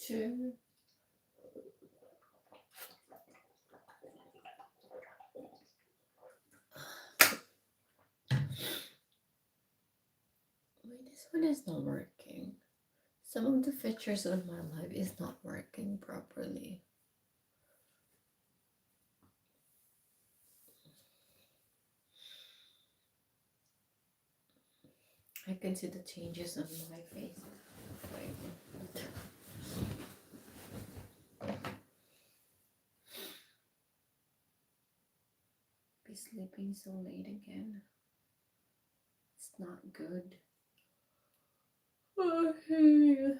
too. Wait, this one is not working. Some of the features on my live is not working properly. I can see the changes on my face. Wait. Be sleeping so late again. It's not good. Okay.